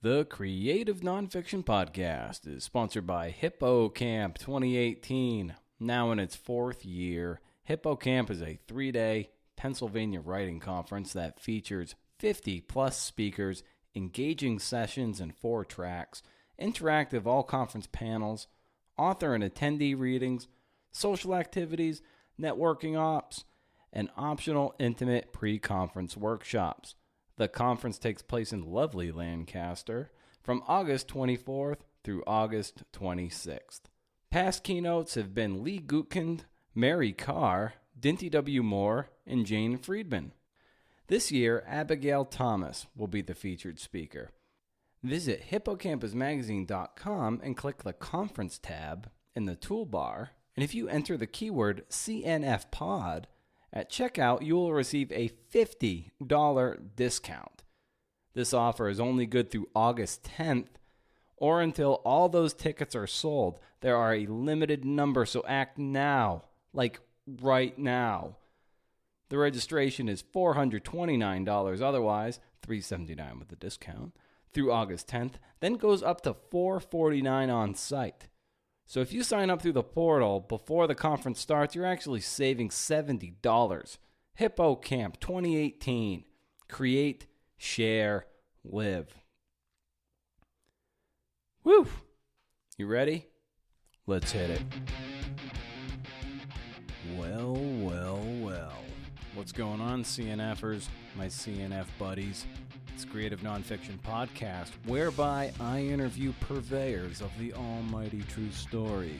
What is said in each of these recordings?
The Creative Nonfiction Podcast is sponsored by Hippo Camp 2018. Now in its fourth year, Hippo Camp is a 3-day Pennsylvania writing conference that features 50-plus speakers, engaging sessions and 4 tracks, interactive all-conference panels, author and attendee readings, social activities, networking ops, and optional intimate pre-conference workshops. The conference takes place in lovely Lancaster from August 24th through August 26th. Past keynotes have been Lee Gutkind, Mary Carr, Dinty W. Moore, and Jane Friedman. This year, Abigail Thomas will be the featured speaker. Visit hippocampusmagazine.com and click the Conference tab in the toolbar, and if you enter the keyword CNF Pod, at checkout, you will receive a $50 discount. This offer is only good through August 10th or until all those tickets are sold. There are a limited number, so act now, like right now. The registration is $429 otherwise, $379 with the discount, through August 10th, then goes up to $449 on site. So if you sign up through the portal before the conference starts, you're actually saving $70. Hippo Camp 2018. Create, share, live. Woo! You ready? Let's hit it. Well. What's going on, CNFers, my CNF buddies? It's Creative Nonfiction Podcast, whereby I interview purveyors of the almighty true story.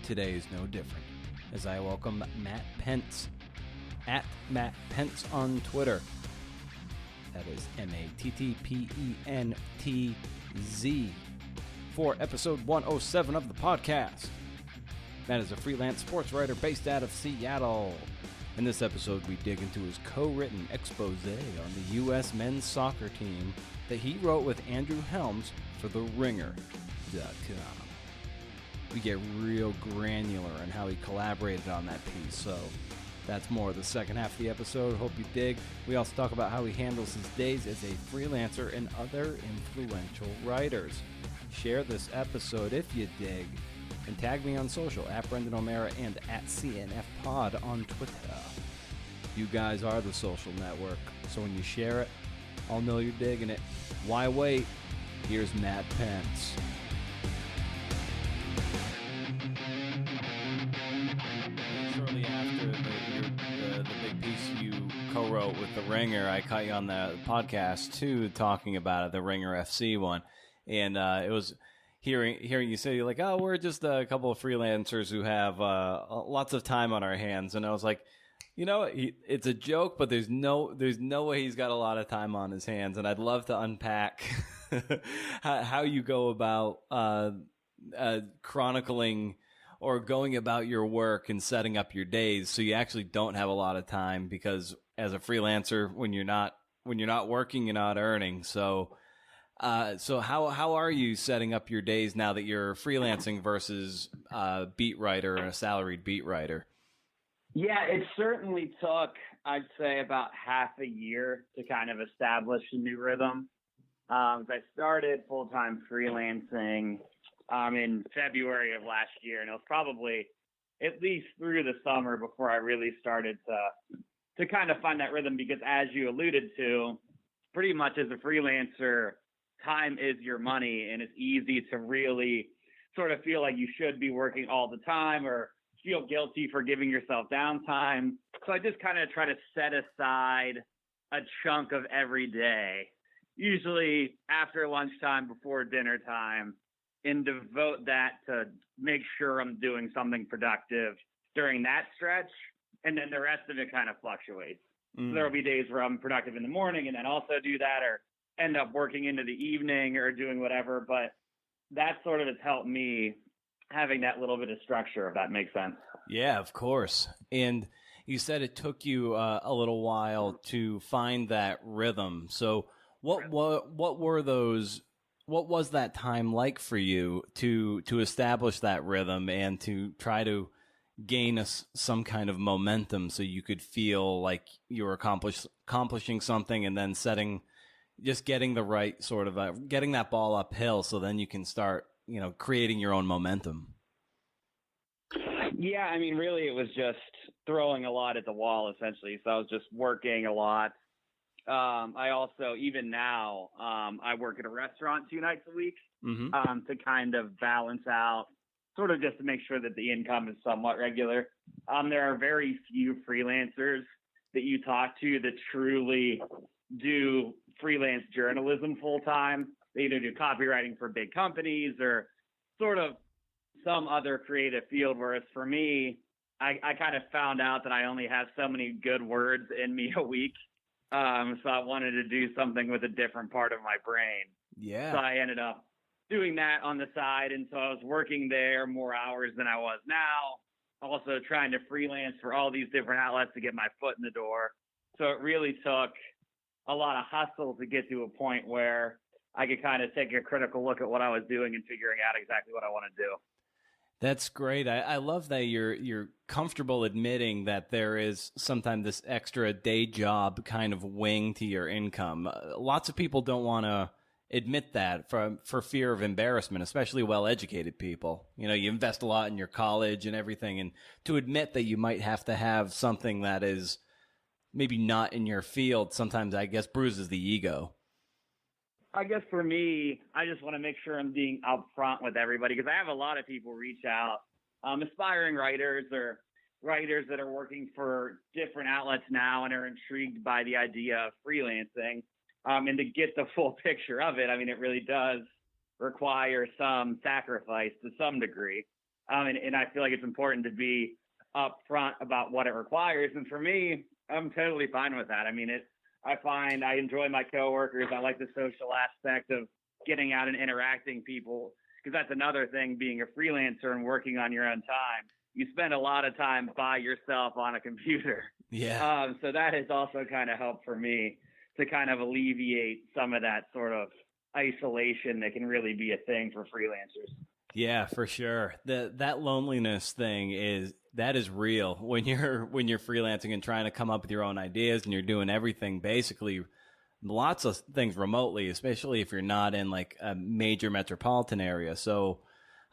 Today is no different, as I welcome Matt Pentz, at Matt Pentz on Twitter. That is MattPentz, for episode 107 of the podcast. Matt is a freelance sports writer based out of Seattle. In this episode, we dig into his co-written expose on the U.S. men's soccer team that he wrote with Andrew Helms for TheRinger.com. We get real granular on how he collaborated on that piece, so that's more of the second half of the episode. Hope you dig. We also talk about how he handles his days as a freelancer and other influential writers. Share this episode if you dig. And tag me on social, at Brendan O'Mara and at CNF Pod on Twitter. You guys are the social network, so when you share it, I'll know you're digging it. Why wait? Here's Matt Pentz. Shortly after the big piece you co-wrote with The Ringer, I caught you on the podcast too, talking about it, the Ringer FC one. And it was... Hearing you say, like, oh, we're just a couple of freelancers who have lots of time on our hands, and I was like, you know, it's a joke, but there's no way he's got a lot of time on his hands, and I'd love to unpack how you go about chronicling or going about your work and setting up your days, so you actually don't have a lot of time, because as a freelancer, when you're not working, you're not earning, so. So how are you setting up your days now that you're freelancing versus a beat writer and a salaried beat writer? Yeah, it certainly took, I'd say, about half a year to kind of establish a new rhythm. I started full-time freelancing in February of last year, and it was probably at least through the summer before I really started to kind of find that rhythm, because as you alluded to, pretty much as a freelancer, time is your money, and it's easy to really sort of feel like you should be working all the time or feel guilty for giving yourself downtime. So I just kind of try to set aside a chunk of every day, usually after lunchtime, before dinner time, and devote that to make sure I'm doing something productive during that stretch. And then the rest of it kind of fluctuates. So there'll be days where I'm productive in the morning and then also do that, or end up working into the evening or doing whatever. But that sort of has helped me having that little bit of structure, if that makes sense. Yeah, of course. And you said it took you a little while to find that rhythm. So what were those? What was that time like for you to establish that rhythm and to try to gain some kind of momentum so you could feel like you were accomplishing something, and then setting just getting the right sort of getting that ball uphill, so then you can start, creating your own momentum. Yeah, I mean, really, it was just throwing a lot at the wall, essentially. So I was just working a lot. I also, even now, I work at a restaurant 2 nights a week to kind of balance out, sort of just to make sure that the income is somewhat regular. There are very few freelancers that you talk to that truly do freelance journalism full time. They either do copywriting for big companies or sort of some other creative field, whereas for me, I kind of found out that I only have so many good words in me a week. So I wanted to do something with a different part of my brain. Yeah. So I ended up doing that on the side. And so I was working there more hours than I was now, also trying to freelance for all these different outlets to get my foot in the door. So it really took a lot of hustle to get to a point where I could kind of take a critical look at what I was doing and figuring out exactly what I want to do. That's great. I love that you're comfortable admitting that there is sometimes this extra day job kind of wing to your income. Lots of people don't want to admit that for fear of embarrassment, especially well-educated people. You invest a lot in your college and everything, and to admit that you might have to have something that is maybe not in your field sometimes, I guess, bruises the ego. I guess for me, I just want to make sure I'm being upfront with everybody, because I have a lot of people reach out, aspiring writers or writers that are working for different outlets now and are intrigued by the idea of freelancing. And to get the full picture of it, I mean, it really does require some sacrifice to some degree. And I feel like it's important to be upfront about what it requires. And for me, I'm totally fine with that. I mean, I find I enjoy my coworkers. I like the social aspect of getting out and interacting people, because that's another thing, being a freelancer and working on your own time. You spend a lot of time by yourself on a computer. Yeah. So that has also kind of helped for me to kind of alleviate some of that sort of isolation that can really be a thing for freelancers. Yeah, for sure. That loneliness thing is real when you're freelancing and trying to come up with your own ideas, and you're doing everything basically, lots of things remotely, especially if you're not in like a major metropolitan area. So,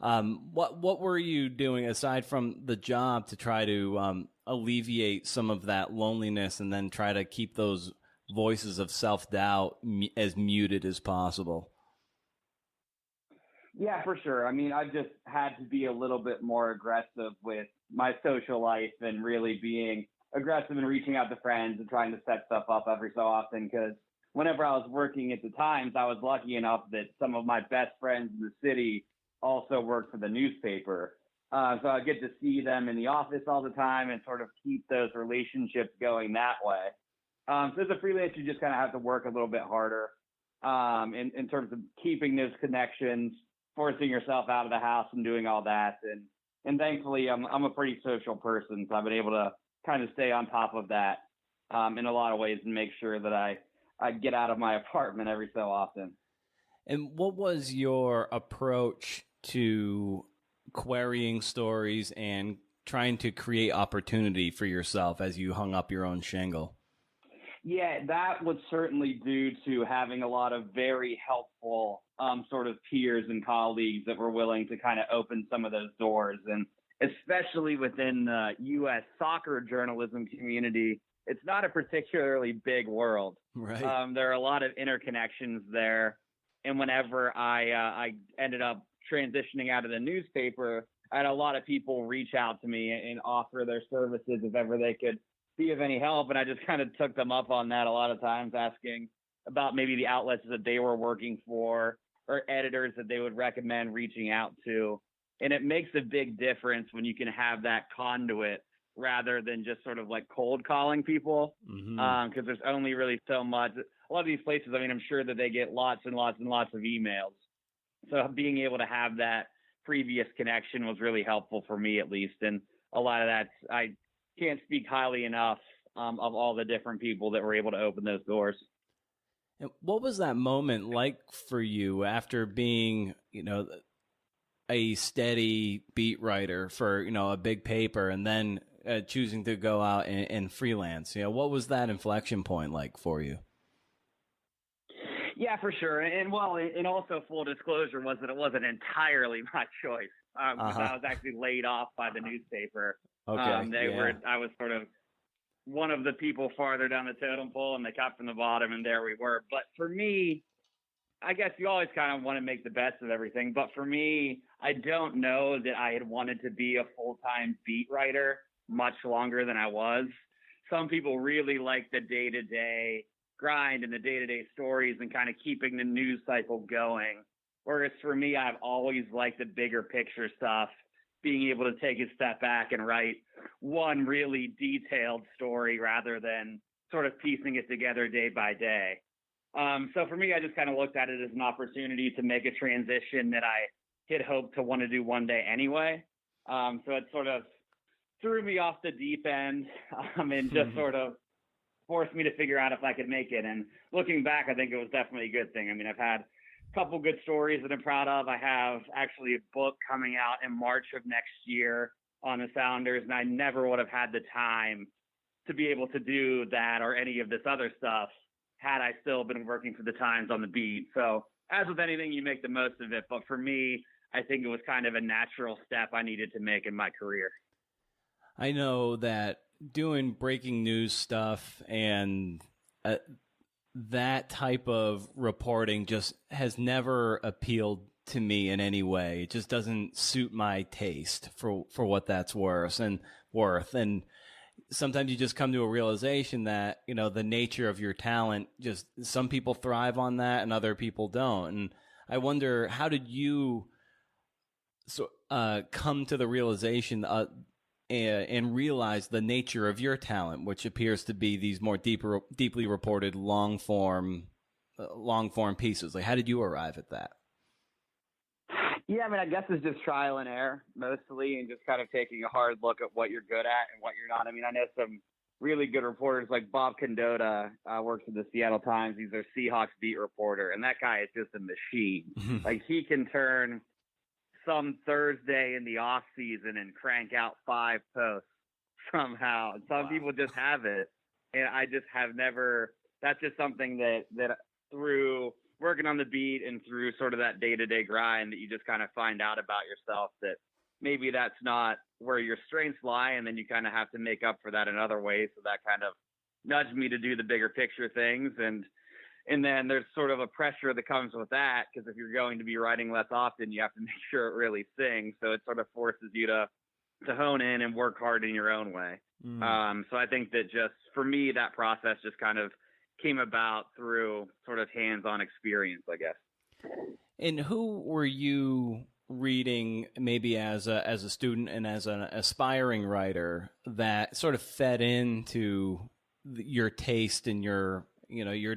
what were you doing aside from the job to try to alleviate some of that loneliness, and then try to keep those voices of self-doubt as muted as possible? Yeah, for sure. I mean, I've just had to be a little bit more aggressive with my social life and really being aggressive in reaching out to friends and trying to set stuff up every so often, because whenever I was working at the Times, I was lucky enough that some of my best friends in the city also worked for the newspaper. So I get to see them in the office all the time and sort of keep those relationships going that way. So as a freelancer, you just kind of have to work a little bit harder in terms of keeping those connections, forcing yourself out of the house and doing all that. And thankfully, I'm a pretty social person, so I've been able to kind of stay on top of that in a lot of ways and make sure that I get out of my apartment every so often. And what was your approach to querying stories and trying to create opportunity for yourself as you hung up your own shingle? Yeah, that was certainly due to having a lot of very helpful sort of peers and colleagues that were willing to kind of open some of those doors. And especially within the U.S. soccer journalism community, it's not a particularly big world. Right. There are a lot of interconnections there. And whenever I ended up transitioning out of the newspaper, I had a lot of people reach out to me and offer their services if ever they could be of any help. And I just kind of took them up on that a lot of times, asking about maybe the outlets that they were working for or editors that they would recommend reaching out to. And it makes a big difference when you can have that conduit rather than just sort of like cold calling people. Because there's only really so much. A lot of these places, I mean, I'm sure that they get lots and lots and lots of emails. So being able to have that previous connection was really helpful for me, at least. And a lot of that, I can't speak highly enough of all the different people that were able to open those doors. And what was that moment like for you after being, a steady beat writer for, a big paper, and then choosing to go out and freelance? What was that inflection point like for you? Yeah, for sure. And also full disclosure was that it wasn't entirely my choice. Because I was actually laid off by the newspaper. Okay. I was sort of one of the people farther down the totem pole, and they cut from the bottom, and there we were. But for me, I guess you always kind of want to make the best of everything. But for me, I don't know that I had wanted to be a full-time beat writer much longer than I was. Some people really like the day-to-day grind and the day-to-day stories and kind of keeping the news cycle going. Whereas for me, I've always liked the bigger picture stuff, being able to take a step back and write one really detailed story rather than sort of piecing it together day by day. So for me, I just kind of looked at it as an opportunity to make a transition that I had hoped to want to do one day anyway. So it sort of threw me off the deep end and just sort of forced me to figure out if I could make it. And looking back, I think it was definitely a good thing. I mean, I've had a couple good stories that I'm proud of. I have actually a book coming out in March of next year on the Sounders, and I never would have had the time to be able to do that or any of this other stuff had I still been working for the Times on the beat. So as with anything, you make the most of it. But for me, I think it was kind of a natural step I needed to make in my career. I know that doing breaking news stuff and that type of reporting just has never appealed to me in any way. It just doesn't suit my taste for what that's worth. And sometimes you just come to a realization that, you know, the nature of your talent, just some people thrive on that and other people don't. And I wonder, how did you come to the realization and realize the nature of your talent, which appears to be these more deeply reported long form pieces? Like, how did you arrive at that? Yeah, I mean, I guess it's just trial and error mostly, and just kind of taking a hard look at what you're good at and what you're not. I mean, I know some really good reporters like Bob Condota works at the Seattle Times. He's their Seahawks beat reporter, and that guy is just a machine. Like, he can turn some Thursday in the off season and crank out 5 posts somehow. Some people just have it, and I just have never. That's just something that through working on the beat and through sort of that day-to-day grind that you just kind of find out about yourself that maybe that's not where your strengths lie, and then you kind of have to make up for that in other ways. So that kind of nudged me to do the bigger picture things. And then there's sort of a pressure that comes with that, because if you're going to be writing less often, you have to make sure it really sings. So it sort of forces you to hone in and work hard in your own way. So I think that just for me, that process just kind of came about through sort of hands-on experience, I guess. And who were you reading maybe as a student and as an aspiring writer that sort of fed into your taste and your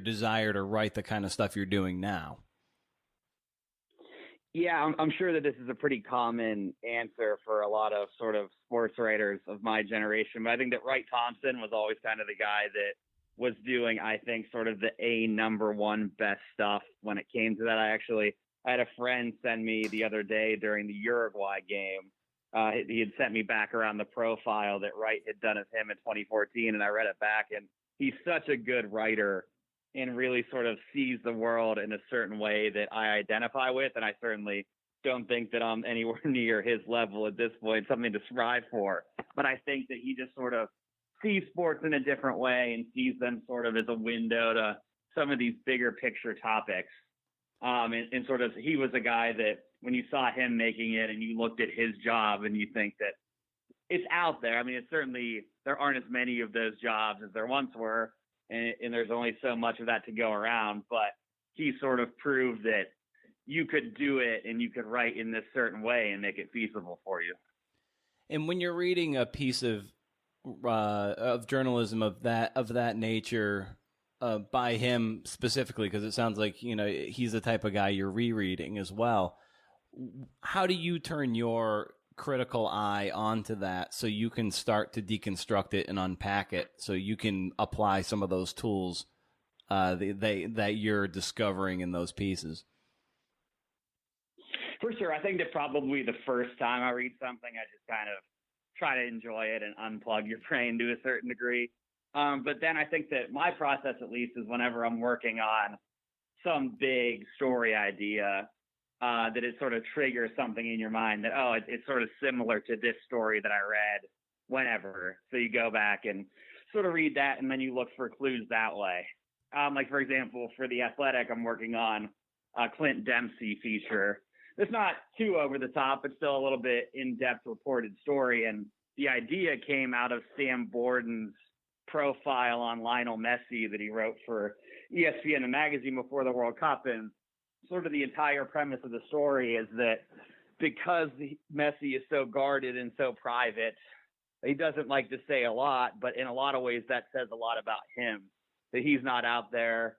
desire to write the kind of stuff you're doing now? Yeah, I'm sure that this is a pretty common answer for a lot of sort of sports writers of my generation, but I think that Wright Thompson was always kind of the guy that was doing, I think, sort of the number one best stuff when it came to that. I had a friend send me the other day during the Uruguay game. He had sent me back around the profile that Wright had done of him in 2014, and I read it back, and he's such a good writer and really sort of sees the world in a certain way that I identify with. And I certainly don't think that I'm anywhere near his level at this point, something to strive for. But I think that he just sort of sees sports in a different way and sees them sort of as a window to some of these bigger picture topics. And sort of, he was a guy that when you saw him making it and you looked at his job and you think that it's out there. I mean, it's certainly, there aren't as many of those jobs as there once were. And there's only so much of that to go around, but he sort of proved that you could do it and you could write in this certain way and make it feasible for you. And when you're reading a piece of journalism of that nature by him specifically, because it sounds like, you know, he's the type of guy you're rereading as well, how do you turn your critical eye onto that so you can start to deconstruct it and unpack it so you can apply some of those tools that you're discovering in those pieces? For sure. I think that probably the first time I read something, I just kind of try to enjoy it and unplug your brain to a certain degree. But then I think that my process, at least, is whenever I'm working on some big story idea that it sort of triggers something in your mind that, oh, it's sort of similar to this story that I read whenever. So you go back and sort of read that, and then you look for clues that way. Like, for example, for The Athletic, I'm working on a Clint Dempsey feature. It's not too over the top. It's still a little bit in-depth reported story. And the idea came out of Sam Borden's profile on Lionel Messi that he wrote for ESPN, the magazine, before the World Cup. And sort of the entire premise of the story is that because Messi is so guarded and so private, he doesn't like to say a lot, but in a lot of ways that says a lot about him, that he's not out there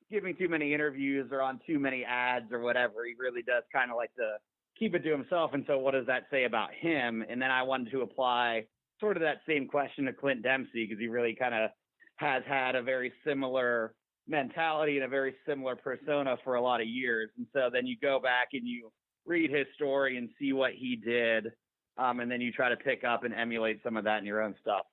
giving too many interviews or on too many ads or whatever. He really does kind of like to keep it to himself. And so what does that say about him? And then I wanted to apply sort of that same question to Clint Dempsey, because he really kind of has had a very similar mentality and a very similar persona for a lot of years. And so then you go back and you read his story and see what he did. And then you try to pick up and emulate some of that in your own stuff.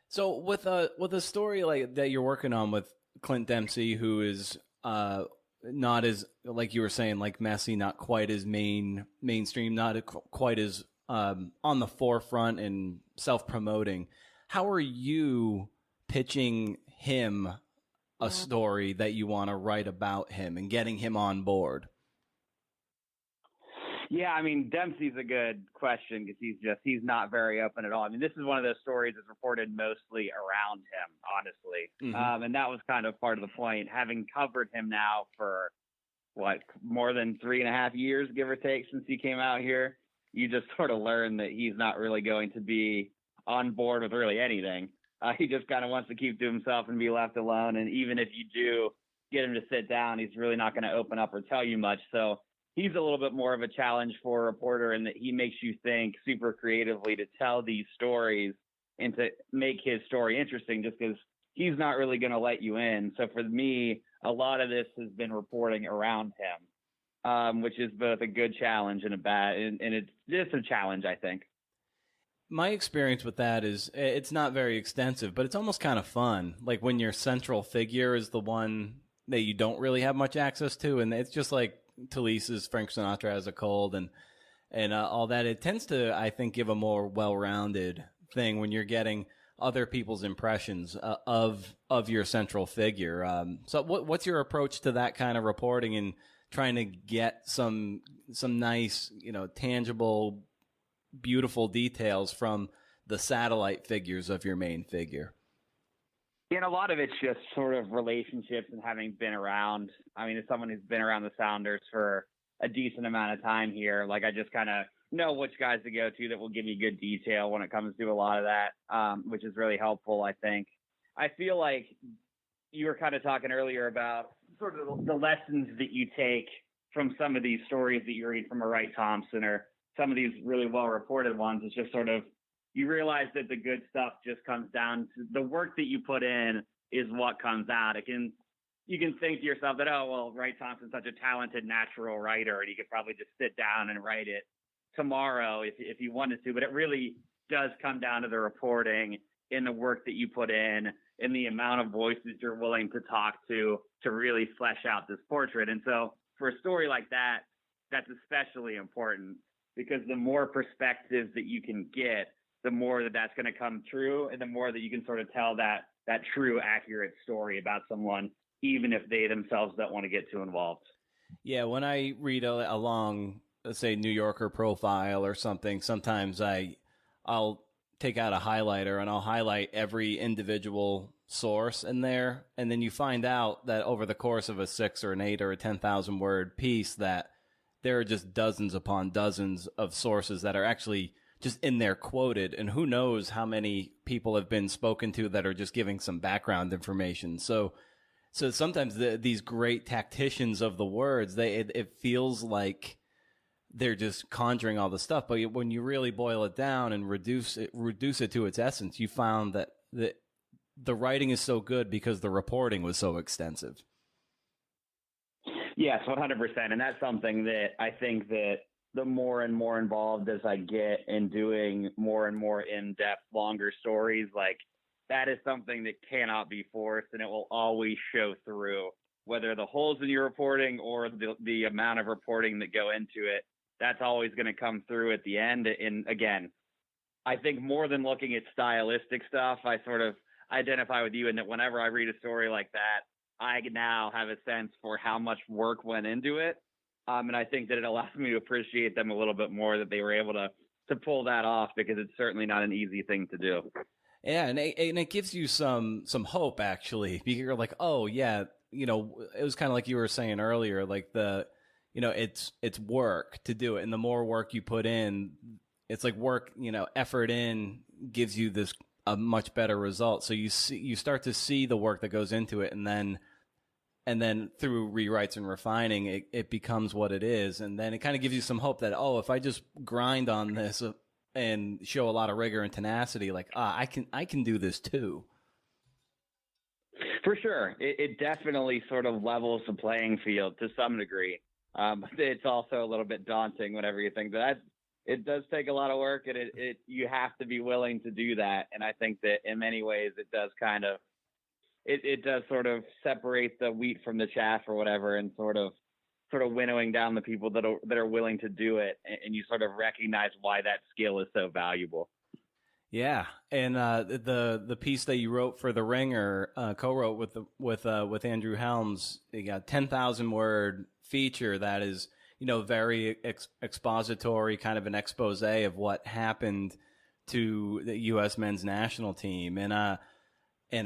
So with a story like that you're working on with Clint Dempsey, who is not as, like you were saying, like Messi, not quite as mainstream, not quite as on the forefront and self-promoting. How are you pitching him a story that you want to write about him and getting him on board? Yeah, I mean, Dempsey's a good question because he's not very open at all. I mean, this is one of those stories that's reported mostly around him, honestly. Mm-hmm. And that was kind of part of the point. Having covered him now for, more than 3.5 years, give or take, since he came out here, you just sort of learn that he's not really going to be on board with really anything. He just kind of wants to keep to himself and be left alone. And even if you do get him to sit down, he's really not going to open up or tell you much. So he's a little bit more of a challenge for a reporter in that he makes you think super creatively to tell these stories and to make his story interesting, just because he's not really going to let you in. So for me, a lot of this has been reporting around him, which is both a good challenge and a bad, and it's just a challenge, I think. My experience with that is it's not very extensive, but it's almost kind of fun. Like when your central figure is the one that you don't really have much access to, and it's just like Talise's Frank Sinatra Has a Cold and all that. It tends to, I think, give a more well-rounded thing when you're getting other people's impressions of your central figure. So what's your approach to that kind of reporting and trying to get some nice, tangible, beautiful details from the satellite figures of your main figure? And a lot of it's just sort of relationships and having been around. I mean, as someone who's been around the Sounders for a decent amount of time here, like I just kind of know which guys to go to that will give you good detail when it comes to a lot of that, which is really helpful, I think. I feel like you were kind of talking earlier about sort of the lessons that you take from some of these stories that you read from a Wright Thompson or some of these really well-reported ones. It's just sort of, you realize that the good stuff just comes down to the work that you put in is what comes out. You can think to yourself that, oh, well, Wright Thompson's such a talented natural writer, and he could probably just sit down and write it tomorrow if you wanted to. But it really does come down to the reporting and the work that you put in and the amount of voices you're willing to talk to really flesh out this portrait. And so for a story like that, that's especially important, because the more perspectives that you can get, the more that's going to come true, and the more that you can sort of tell that true, accurate story about someone, even if they themselves don't want to get too involved. Yeah, when I read a long, let's say, New Yorker profile or something, sometimes I'll take out a highlighter and I'll highlight every individual source in there, and then you find out that over the course of a 6 or an 8 or a 10,000 word piece that there are just dozens upon dozens of sources that are actually just in there quoted, and who knows how many people have been spoken to that are just giving some background information. So sometimes these great tacticians of the words, it feels like they're just conjuring all the stuff. But when you really boil it down and reduce it to its essence, you found that the writing is so good because the reporting was so extensive. Yes, 100%. And that's something that I think that the more and more involved as I get in doing more and more in-depth, longer stories, like that is something that cannot be forced, and it will always show through whether the holes in your reporting or the amount of reporting that go into it, that's always going to come through at the end. And again, I think more than looking at stylistic stuff, I sort of identify with you in that whenever I read a story like that, I now have a sense for how much work went into it. And I think that it allows me to appreciate them a little bit more, that they were able to pull that off, because it's certainly not an easy thing to do. Yeah, and it gives you some hope, actually. You're like, oh yeah, it was kind of like you were saying earlier, like it's work to do it, and the more work you put in, it's like work, effort in gives you a much better result. So you start to see the work that goes into it, and then through rewrites and refining, it becomes what it is. And then it kind of gives you some hope that, oh, if I just grind on this and show a lot of rigor and tenacity, like, I can do this too. For sure. It definitely sort of levels the playing field to some degree. It's also a little bit daunting whenever you think that it does take a lot of work, and you have to be willing to do that. And I think that in many ways it does kind of, it does sort of separate the wheat from the chaff or whatever, and sort of winnowing down the people that are willing to do it, and you sort of recognize why that skill is so valuable. Yeah, and the piece that you wrote for The Ringer, co-wrote with Andrew Helms, you got 10,000 word feature that is very expository, kind of an expose of what happened to the U.S. men's national team, and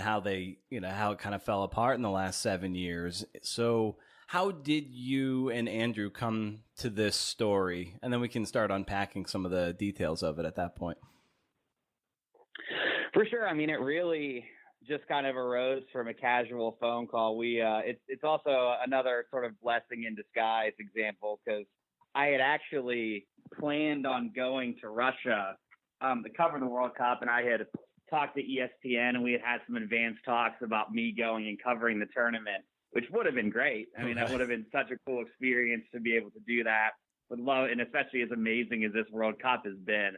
how they, how it kind of fell apart in the last 7 years. So how did you and Andrew come to this story? And then we can start unpacking some of the details of it at that point. For sure. I mean, it really just kind of arose from a casual phone call. It's also another sort of blessing in disguise example, because I had actually planned on going to Russia to cover the World Cup, and I had talked to ESPN, and we had some advanced talks about me going and covering the tournament, which would have been great. I mean, that would have been such a cool experience to be able to do that. Would love, and especially as amazing as this World Cup has been,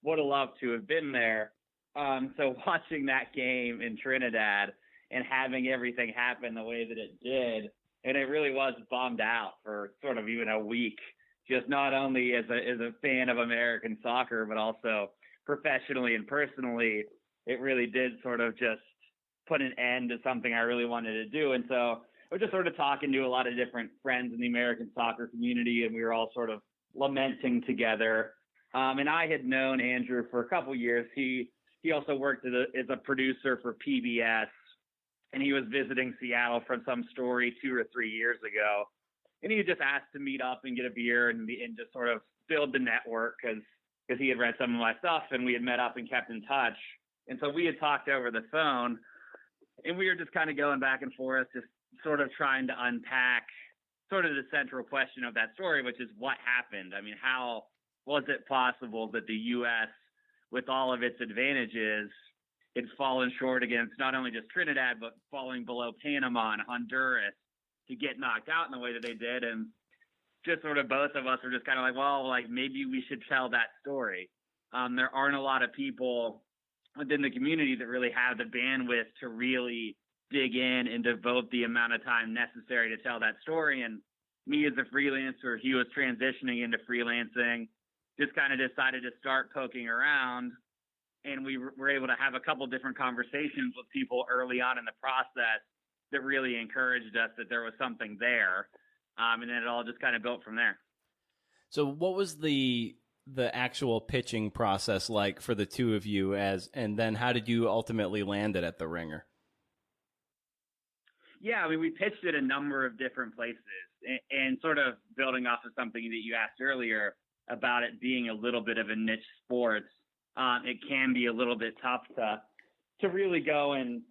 would have loved to have been there. So watching that game in Trinidad and having everything happen the way that it did, and it really was bummed out for sort of even a week, just not only as a fan of American soccer, but also professionally and personally. It really did sort of just put an end to something I really wanted to do. And so I was just sort of talking to a lot of different friends in the American soccer community, and we were all sort of lamenting together. And I had known Andrew for a couple years. He also worked as a producer for PBS, and he was visiting Seattle for some story 2 or 3 years ago. And he just asked to meet up and get a beer and just sort of build the network, because he had read some of my stuff, and we had met up and kept in touch. And so we had talked over the phone, and we were just kind of going back and forth, just sort of trying to unpack sort of the central question of that story, which is what happened. I mean, how was it possible that the U.S., with all of its advantages, had fallen short against not only just Trinidad, but falling below Panama and Honduras to get knocked out in the way that they did? And just sort of both of us were just kind of like, well, like maybe we should tell that story. There aren't a lot of people within the community that really have the bandwidth to really dig in and devote the amount of time necessary to tell that story. And me as a freelancer, he was transitioning into freelancing, just kind of decided to start poking around. And we were able to have a couple different conversations with people early on in the process that really encouraged us that there was something there. And then it all just kind of built from there. So what was the actual pitching process like for the two of you, and then how did you ultimately land it at The Ringer? Yeah, I mean, we pitched it a number of different places, and sort of building off of something that you asked earlier about it being a little bit of a niche sport. It can be a little bit tough to really go and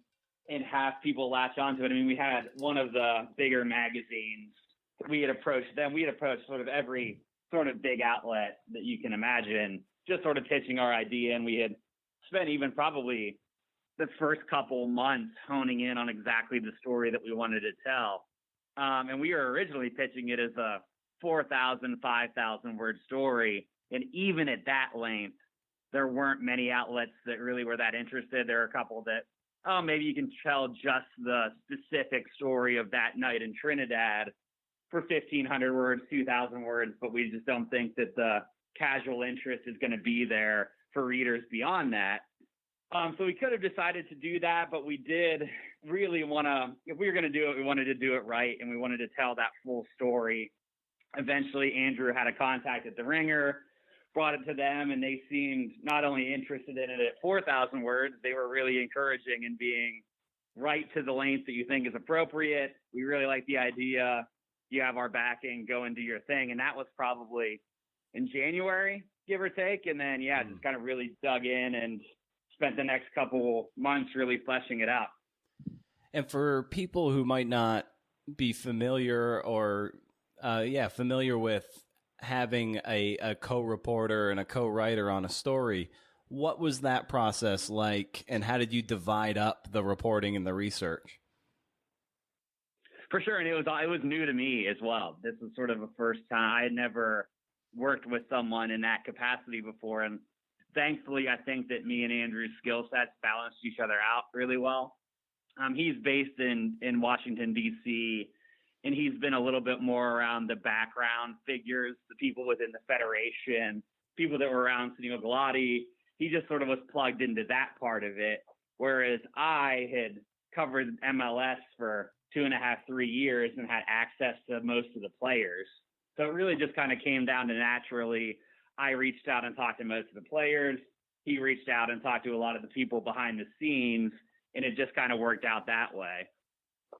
have people latch onto it. I mean, we had one of the bigger magazines. We had approached them. We had approached sort of every sort of big outlet that you can imagine, just sort of pitching our idea. And we had spent even probably the first couple months honing in on exactly the story that we wanted to tell. And we were originally pitching it as a 4,000, 5,000 word story. And even at that length, there weren't many outlets that really were that interested. There were a couple that oh, maybe you can tell just the specific story of that night in Trinidad for 1,500 words, 2,000 words, but we just don't think that the casual interest is going to be there for readers beyond that. So we could have decided to do that, but we did really want to, if we were going to do it, we wanted to do it right, and we wanted to tell that full story. Eventually, Andrew had a contact at The Ringer, brought it to them, and they seemed not only interested in it at 4,000 words, they were really encouraging and being right to the length that you think is appropriate. We really like the idea. You have our backing, go and do your thing. And that was probably in January, give or take. And then, just kind of really dug in and spent the next couple months really fleshing it out. And for people who might not be familiar or, familiar with having a co-reporter and a co-writer on a story, what was that process like, and how did you divide up the reporting and the research? For sure, and it was new to me as well. This was sort of a first time. I had never worked with someone in that capacity before, and thankfully, I think that me and Andrew's skill sets balanced each other out really well. He's based in Washington, D.C., and he's been a little bit more around the background figures, the people within the Federation, people that were around Sunil Gulati. He just sort of was plugged into that part of it, whereas I had covered MLS for 2.5, 3 years and had access to most of the players. So it really just kind of came down to naturally, I reached out and talked to most of the players. He reached out and talked to a lot of the people behind the scenes, and it just kind of worked out that way.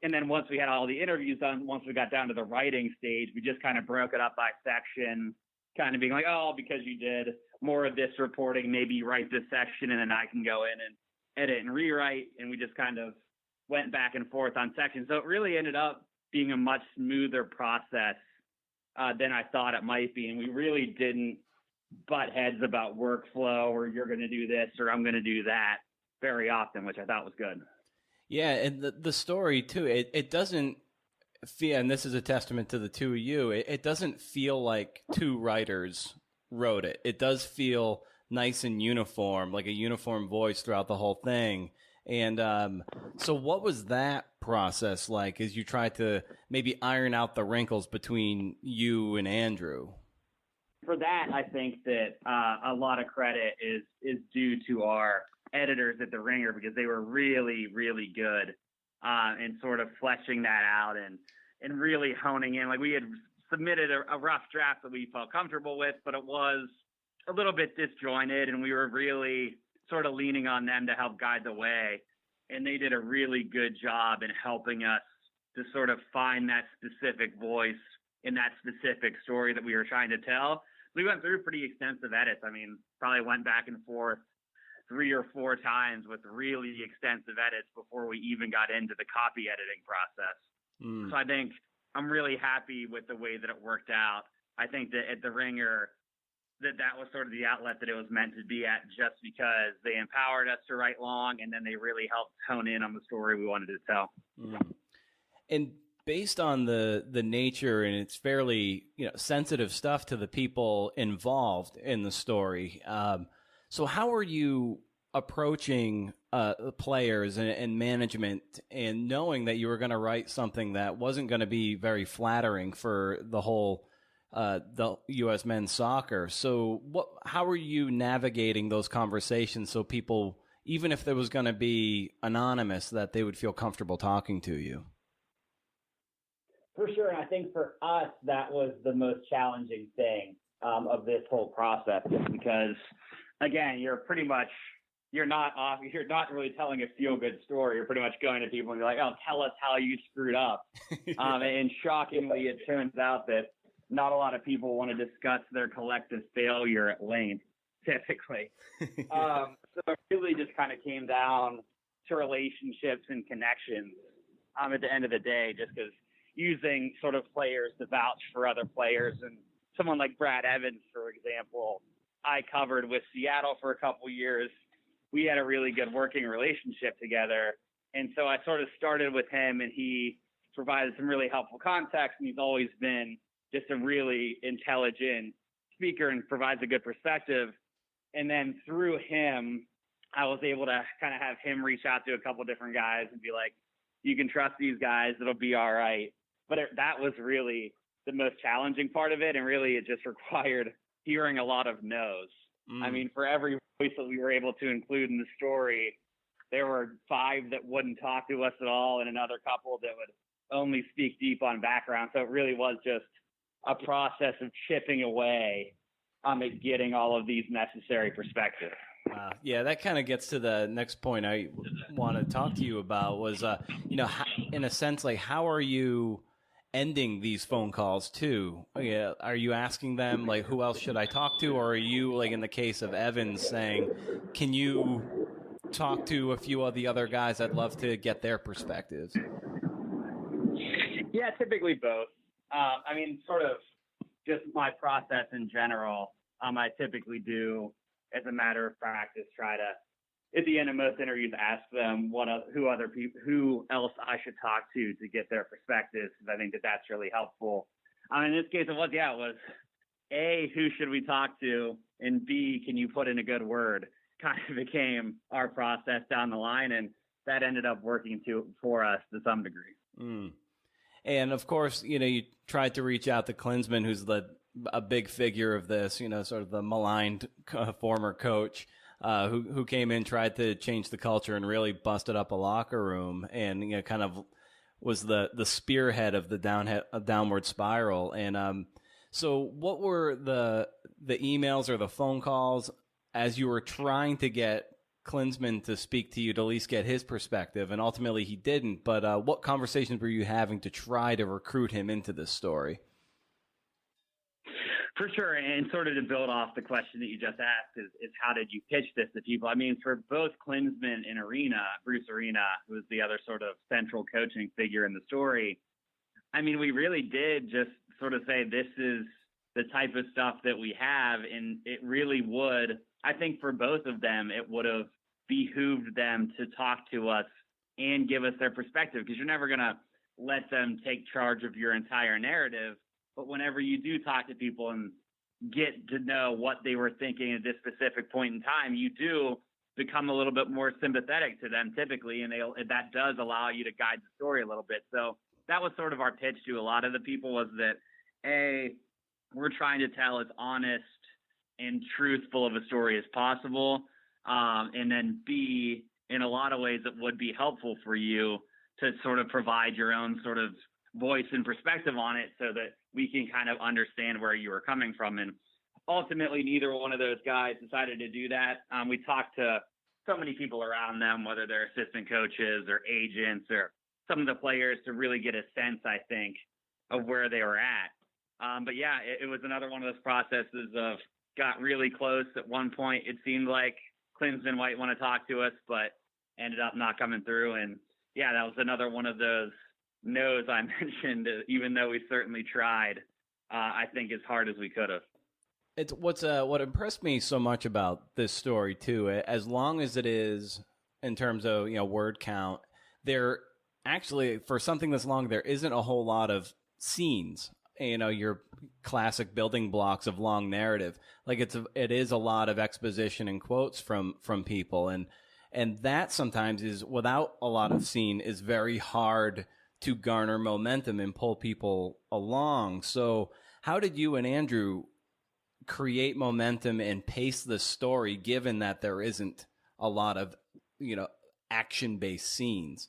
And then once we had all the interviews done, once we got down to the writing stage, we just kind of broke it up by section, kind of being like, oh, because you did more of this reporting, maybe you write this section and then I can go in and edit and rewrite. And we just kind of went back and forth on sections. So it really ended up being a much smoother process than I thought it might be. And we really didn't butt heads about workflow or you're going to do this or I'm going to do that very often, which I thought was good. Yeah, and the story, too, it doesn't feel, and this is a testament to the two of you, it doesn't feel like two writers wrote it. It does feel nice and uniform, like a uniform voice throughout the whole thing. And so what was that process like as you tried to maybe iron out the wrinkles between you and Andrew? For that, I think that a lot of credit is due to our editors at The Ringer, because they were really, really good in sort of fleshing that out and really honing in. Like, we had submitted a rough draft that we felt comfortable with, but it was a little bit disjointed, and we were really sort of leaning on them to help guide the way. And they did a really good job in helping us to sort of find that specific voice in that specific story that we were trying to tell. We went through pretty extensive edits. I mean, probably went back and forth 3 or 4 times with really extensive edits before we even got into the copy editing process. So I think I'm really happy with the way that it worked out. I think that at The Ringer, that was sort of the outlet that it was meant to be at, just because they empowered us to write long, and then they really helped hone in on the story we wanted to tell. And based on the nature, and it's fairly sensitive stuff to the people involved in the story, so how are you approaching the players and management, and knowing that you were going to write something that wasn't going to be very flattering for the whole the U.S. men's soccer? So how are you navigating those conversations so people, even if there was going to be anonymous, that they would feel comfortable talking to you? For sure. And I think for us, that was the most challenging thing of this whole process, because again, you're not really telling a feel-good story. You're pretty much going to people and you're like, oh, tell us how you screwed up. And shockingly, it turns out that not a lot of people want to discuss their collective failure at length, typically. So it really just kind of came down to relationships and connections at the end of the day, just because using sort of players to vouch for other players. And someone like Brad Evans, for example, I covered with Seattle for a couple years. We had a really good working relationship together. And so I sort of started with him, and he provided some really helpful context. And he's always been just a really intelligent speaker and provides a good perspective. And then through him, I was able to kind of have him reach out to a couple different guys and be like, you can trust these guys, it'll be all right. But that was really the most challenging part of it, and really it just required hearing a lot of no's. I mean, for every voice that we were able to include in the story, there were 5 that wouldn't talk to us at all and another couple that would only speak deep on background. So it really was just a process of chipping away at getting all of these necessary perspectives. Yeah, that kind of gets to the next point I want to talk to you about was, in a sense, like, how are you ending these phone calls too? Yeah, are you asking them, like, who else should I talk to? Or are you, like in the case of Evans, saying, can you talk to a few of the other guys? I'd love to get their perspectives. Yeah, typically both. I mean, sort of just my process in general, I typically do, as a matter of practice, try to, at the end of most interviews, ask them who else I should talk to get their perspectives, because I think that's really helpful. In this case, it was A, who should we talk to, and B, can you put in a good word? Kind of became our process down the line, and that ended up working for us to some degree. And of course, you tried to reach out to Klinsman, who's a big figure of this, sort of the maligned former coach, who came in, tried to change the culture and really busted up a locker room, and kind of was the spearhead of the downward spiral. And so, what were the emails or the phone calls as you were trying to get Klinsman to speak to you, to at least get his perspective? And ultimately, he didn't. But what conversations were you having to try to recruit him into this story? For sure, and sort of to build off the question that you just asked is how did you pitch this to people? I mean, for both Klinsman and Bruce Arena, who was the other sort of central coaching figure in the story, I mean, we really did just sort of say, this is the type of stuff that we have, and it really would, I think for both of them, it would have behooved them to talk to us and give us their perspective, because you're never going to let them take charge of your entire narrative. But whenever you do talk to people and get to know what they were thinking at this specific point in time, you do become a little bit more sympathetic to them typically, and that does allow you to guide the story a little bit. So that was sort of our pitch to a lot of the people, was that, A, we're trying to tell as honest and truthful of a story as possible. And then B, in a lot of ways, it would be helpful for you to sort of provide your own sort of voice and perspective on it, so that we can kind of understand where you were coming from. And ultimately, neither one of those guys decided to do that. We talked to so many people around them, whether they're assistant coaches or agents or some of the players, to really get a sense, I think, of where they were at. But yeah, it was another one of those processes of got really close. At one point, it seemed like Klinsman might want to talk to us, but ended up not coming through. And yeah, that was another one of those no's I mentioned, even though we certainly tried, I think as hard as we could have. It's what impressed me so much about this story too, as long as it is in terms of, word count, there actually, for something this long, there isn't a whole lot of scenes, your classic building blocks of long narrative. Like it is a lot of exposition and quotes from people. And that sometimes is, without a lot of scene, is very hard to garner momentum and pull people along. So how did you and Andrew create momentum and pace the story, given that there isn't a lot of, action-based scenes?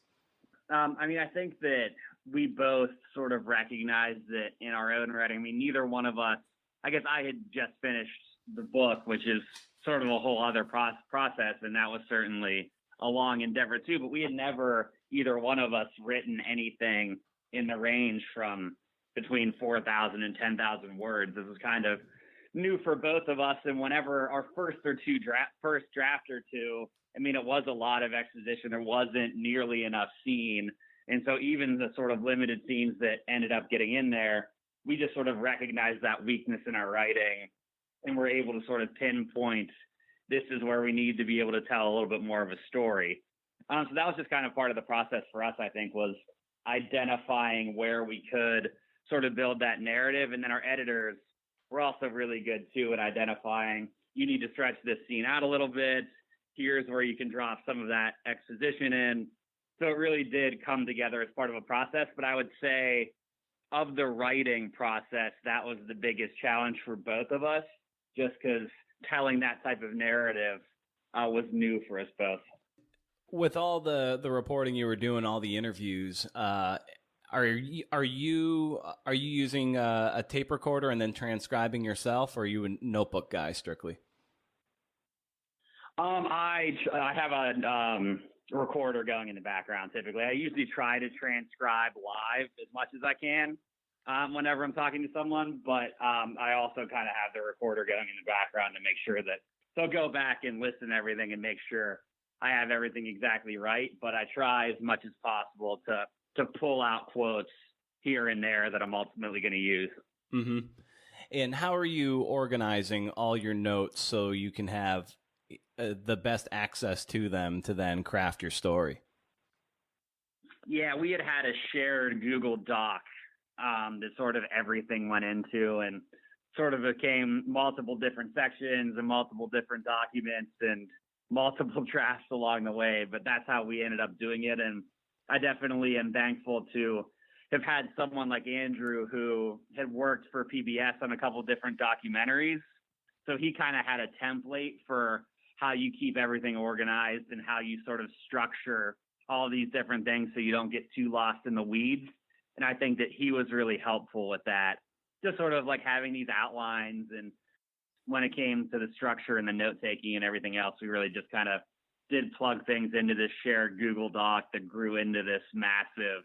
I think that we both sort of recognized that in our own writing. I mean, neither one of us, I guess I had just finished the book, which is sort of a whole other process, and that was certainly a long endeavor too, but we had never, either one of us, written anything in the range from between 4,000 and 10,000 words. This was kind of new for both of us. And whenever our first draft or two, I mean, it was a lot of exposition. There wasn't nearly enough scene. And so even the sort of limited scenes that ended up getting in there, we just sort of recognized that weakness in our writing, and we're able to sort of pinpoint, this is where we need to be able to tell a little bit more of a story. So that was just kind of part of the process for us, I think, was identifying where we could sort of build that narrative. And then our editors were also really good too at identifying, you need to stretch this scene out a little bit. here's where you can drop some of that exposition in. So it really did come together as part of a process. But I would say of the writing process, that was the biggest challenge for both of us, just because telling that type of narrative was new for us both. With all the reporting you were doing, all the interviews, are you using a tape recorder and then transcribing yourself, or are you a notebook guy strictly? I have a recorder going in the background typically. I usually try to transcribe live as much as I can whenever I'm talking to someone, but I also kind of have the recorder going in the background to make sure that they'll go back and listen to everything and make sure I have everything exactly right. But I try as much as possible to pull out quotes here and there that I'm ultimately going to use. Mm-hmm. And how are you organizing all your notes so you can have the best access to them to then craft your story? Yeah, we had a shared Google Doc that sort of everything went into, and sort of became multiple different sections and multiple different documents and multiple drafts along the way. But that's how we ended up doing it. And I definitely am thankful to have had someone like Andrew, who had worked for PBS on a couple different documentaries. So he kind of had a template for how you keep everything organized and how you sort of structure all these different things so you don't get too lost in the weeds. And I think that he was really helpful with that, just sort of like having these outlines. And when it came to the structure and the note taking and everything else, we really just kind of did plug things into this shared Google Doc that grew into this massive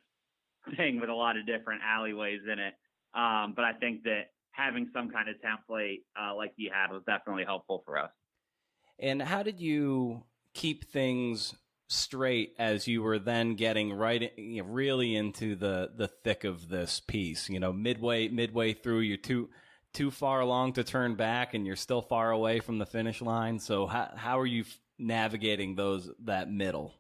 thing with a lot of different alleyways in it. But I think that having some kind of template like you had was definitely helpful for us. And how did you keep things straight as you were then getting really into the thick of this piece? You know, midway through, you're too far along to turn back, and you're still far away from the finish line. So how are you navigating that middle?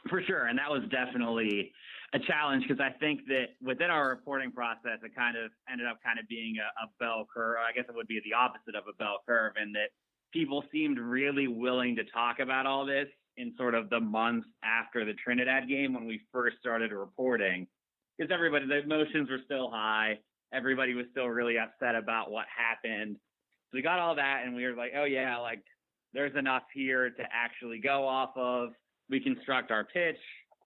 For sure, and that was definitely a challenge, because I think that within our reporting process, it kind of ended up kind of being a bell curve. I guess it would be the opposite of a bell curve, in that people seemed really willing to talk about all this in sort of the months after the Trinidad game when we first started reporting, because the emotions were still high. Everybody was still really upset about what happened. So we got all that, and we were like, oh yeah, like there's enough here to actually go off of. We construct our pitch.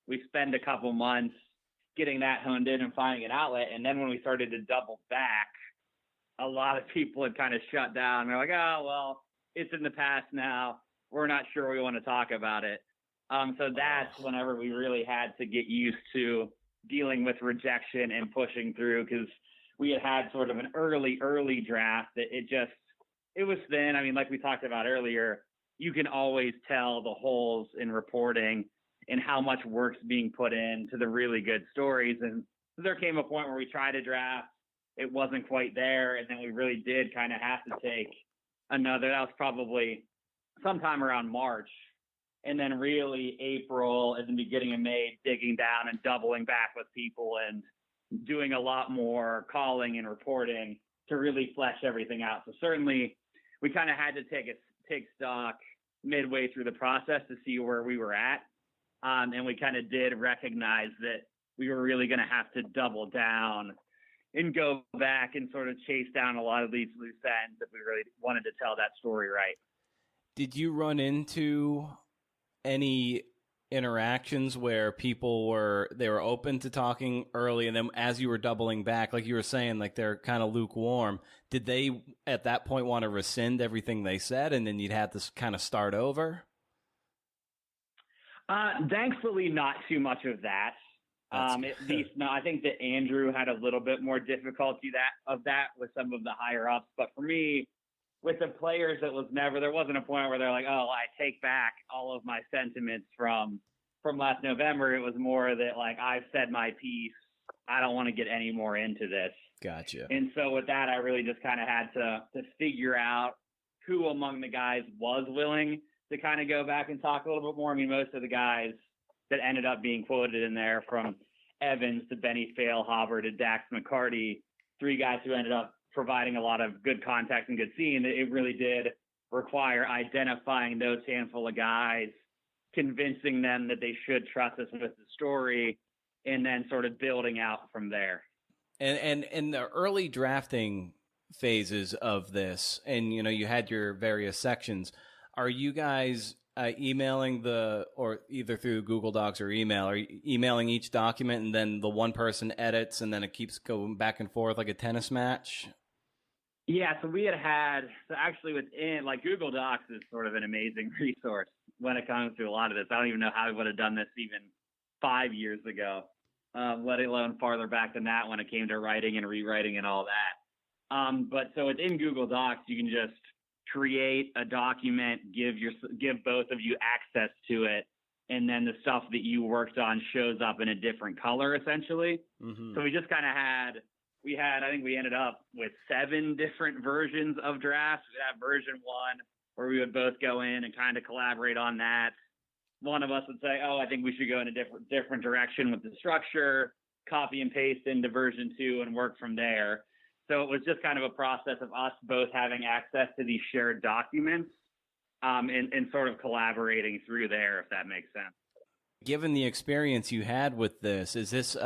We spend a couple months getting that honed in and finding an outlet. And then when we started to double back, a lot of people had kind of shut down. They're like, oh, well, it's in the past now. We're not sure we want to talk about it. So that's whenever we really had to get used to dealing with rejection and pushing through, because we had sort of an early draft that it was thin. I mean, like we talked about earlier, you can always tell the holes in reporting and how much work's being put into the really good stories. And there came a point where we tried to draft, it wasn't quite there. And then we really did kind of have to take that was probably sometime around March. And then really April and the beginning of May, digging down and doubling back with people and doing a lot more calling and reporting to really flesh everything out. So certainly we kind of had to take stock midway through the process to see where we were at. And we kind of did recognize that we were really going to have to double down and go back and sort of chase down a lot of these loose ends if we really wanted to tell that story right. Did you run into any interactions where people were open to talking early, and then as you were doubling back, like you were saying, like they're kind of lukewarm, did they at that point want to rescind everything they said, and then you'd have to kind of start over? Thankfully, not too much of that. At least, no, I think that Andrew had a little bit more difficulty of that with some of the higher ups. But for me, with the players, there wasn't a point where they're like, oh, I take back all of my sentiments from last November. It was more that, like, I've said my piece. I don't want to get any more into this. Gotcha. And so with that, I really just kind of had to figure out who among the guys was willing to kind of go back and talk a little bit more. I mean, most of the guys that ended up being quoted in there, from Evans to Benny Failhaber to Dax McCarty, three guys who ended up providing a lot of good context and good scene, it really did require identifying those handful of guys, convincing them that they should trust us with the story, and then sort of building out from there. And in the early drafting phases of this, and you had your various sections, are you guys emailing or either through Google Docs or email, are you emailing each document and then the one person edits and then it keeps going back and forth like a tennis match? Yeah, so so actually within, like, Google Docs is sort of an amazing resource when it comes to a lot of this. I don't even know how we would have done this even 5 years ago, let alone farther back than that when it came to writing and rewriting and all that. But so within Google Docs, you can just create a document, give both of you access to it, and then the stuff that you worked on shows up in a different color, essentially. Mm-hmm. So we just kind of I think we ended up with 7 different versions of drafts. We'd have version 1 where we would both go in and kind of collaborate on that. One of us would say, I think we should go in a different direction with the structure, copy and paste into version 2 and work from there. So it was just kind of a process of us both having access to these shared documents and sort of collaborating through there, if that makes sense. Given the experience you had with this, is this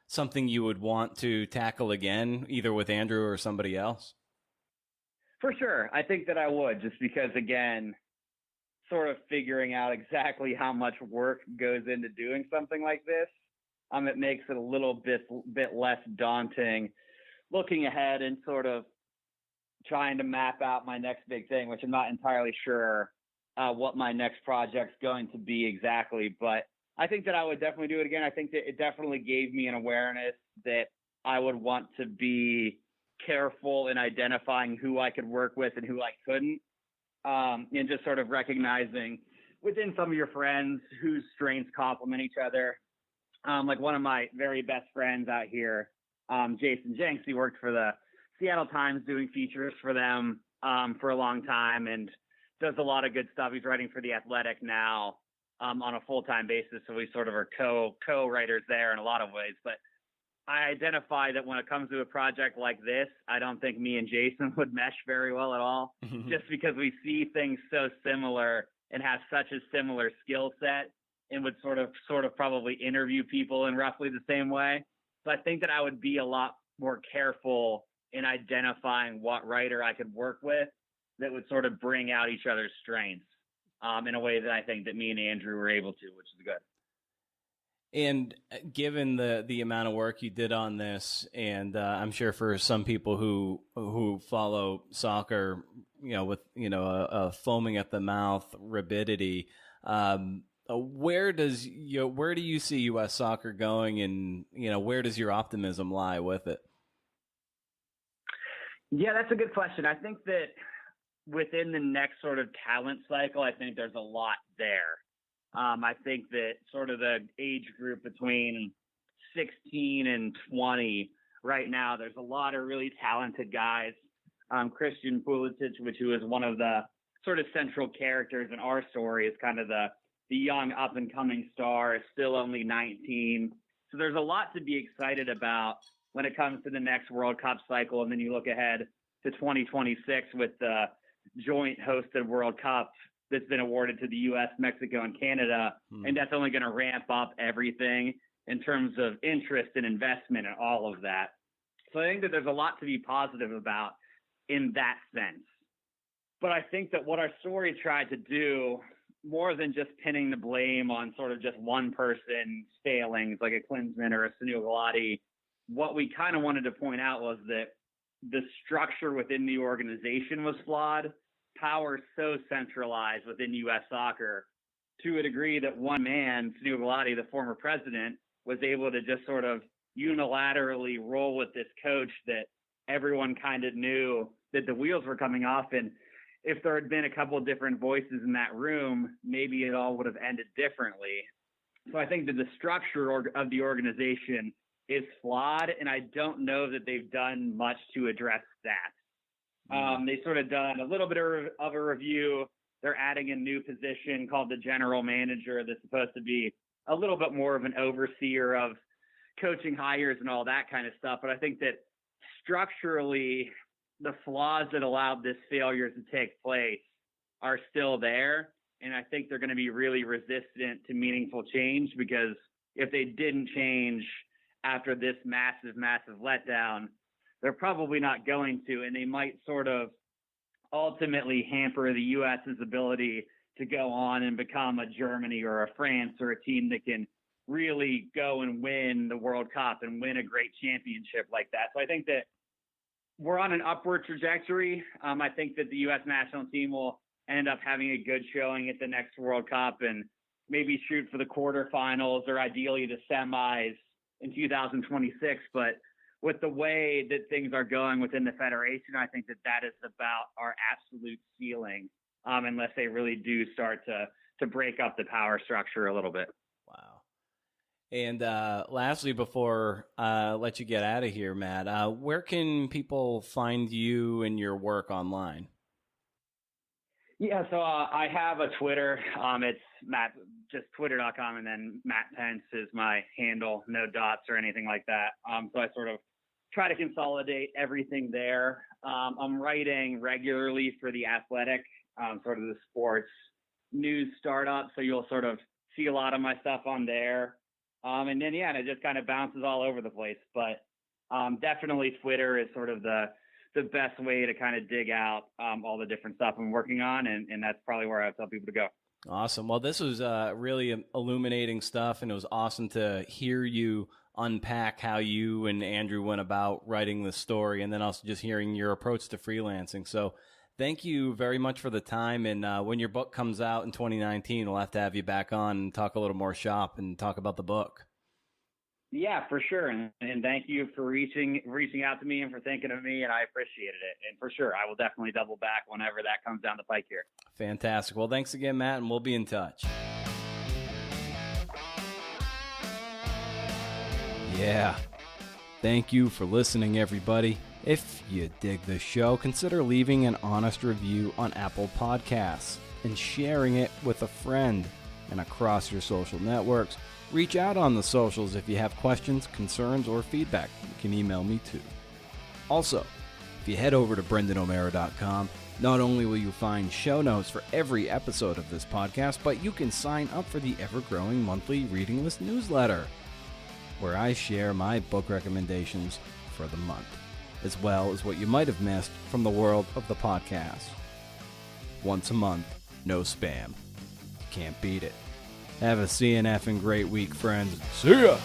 something you would want to tackle again, either with Andrew or somebody else? For sure. I think that I would, just because, again, sort of figuring out exactly how much work goes into doing something like this, it makes it a little bit less daunting looking ahead and sort of trying to map out my next big thing, which I'm not entirely sure what my next project's going to be exactly, but I think that I would definitely do it again. I think that it definitely gave me an awareness that I would want to be careful in identifying who I could work with and who I couldn't, and just sort of recognizing within some of your friends whose strengths complement each other. Like one of my very best friends out here, Jason Jenks, he worked for the Seattle Times doing features for them for a long time and does a lot of good stuff. He's writing for The Athletic now on a full-time basis, so we sort of are co-writers there in a lot of ways. But I identify that when it comes to a project like this, I don't think me and Jason would mesh very well at all, just because we see things so similar and have such a similar skill set and would sort of probably interview people in roughly the same way. So I think that I would be a lot more careful in identifying what writer I could work with that would sort of bring out each other's strengths in a way that I think that me and Andrew were able to, which is good. And given the amount of work you did on this, and I'm sure for some people who follow soccer, with a foaming at the mouth rabidity, where do you see U.S. soccer going, and where does your optimism lie with it? Yeah, that's a good question. I think that within the next sort of talent cycle, I think there's a lot there. I think that sort of the age group between 16 and 20 right now, there's a lot of really talented guys. Christian Pulisic, who is one of the sort of central characters in our story, is kind of the young up-and-coming star, is still only 19. So there's a lot to be excited about when it comes to the next World Cup cycle. And then you look ahead to 2026 with the joint hosted World Cup that's been awarded to the U.S., Mexico, and Canada. And that's only going to ramp up everything in terms of interest and investment and all of that. So I think that there's a lot to be positive about in that sense. But I think that what our story tried to do, more than just pinning the blame on sort of just one person's failings, like a Klinsmann or a Sunil Gulati, what we kind of wanted to point out was that the structure within the organization was flawed. Power so centralized within U.S. soccer to a degree that one man, Sunil Gulati, the former president, was able to just sort of unilaterally roll with this coach that everyone kind of knew that the wheels were coming off. And if there had been a couple of different voices in that room, maybe it all would have ended differently. So I think that the structure of the organization is flawed, and I don't know that they've done much to address that. They sort of done a little bit of a review. They're adding a new position called the general manager that's supposed to be a little bit more of an overseer of coaching hires and all that kind of stuff. But I think that structurally, the flaws that allowed this failure to take place are still there. And I think they're going to be really resistant to meaningful change, because if they didn't change after this massive, massive letdown, they're probably not going to, and they might sort of ultimately hamper the U.S.'s ability to go on and become a Germany or a France or a team that can really go and win the World Cup and win a great championship like that. So I think that we're on an upward trajectory. I think that the U.S. national team will end up having a good showing at the next World Cup and maybe shoot for the quarterfinals or ideally the semis in 2026. But with the way that things are going within the federation, I think that that is about our absolute ceiling, unless they really do start to break up the power structure a little bit. Wow. And lastly, before I let you get out of here, Matt, where can people find you and your work online? Yeah, so I have a Twitter. It's Matt, just twitter.com, and then Matt Pentz is my handle, no dots or anything like that. So I sort of try to consolidate everything there. I'm writing regularly for The Athletic, sort of the sports news startup. So you'll sort of see a lot of my stuff on there. And then, yeah, and it just kind of bounces all over the place. But definitely Twitter is sort of the best way to kind of dig out all the different stuff I'm working on. And that's probably where I tell people to go. Awesome. Well, this was really illuminating stuff, and it was awesome to hear you unpack how you and Andrew went about writing the story, and then also just hearing your approach to freelancing. So thank you very much for the time. And when your book comes out in 2019, we'll have to have you back on and talk a little more shop and talk about the book. Yeah, for sure. And thank you for reaching out to me and for thinking of me. And I appreciated it. And for sure, I will definitely double back whenever that comes down the pike here. Fantastic. Well, thanks again, Matt, and we'll be in touch. Yeah. Thank you for listening, everybody. If you dig this show, consider leaving an honest review on Apple Podcasts and sharing it with a friend and across your social networks. Reach out on the socials if you have questions, concerns, or feedback. You can email me too. Also, if you head over to BrendanO'Mara.com, not only will you find show notes for every episode of this podcast, but you can sign up for the ever-growing monthly reading list newsletter, where I share my book recommendations for the month, as well as what you might have missed from the world of the podcast. Once a month, no spam. You can't beat it. Have a CNF and great week, friends. See ya!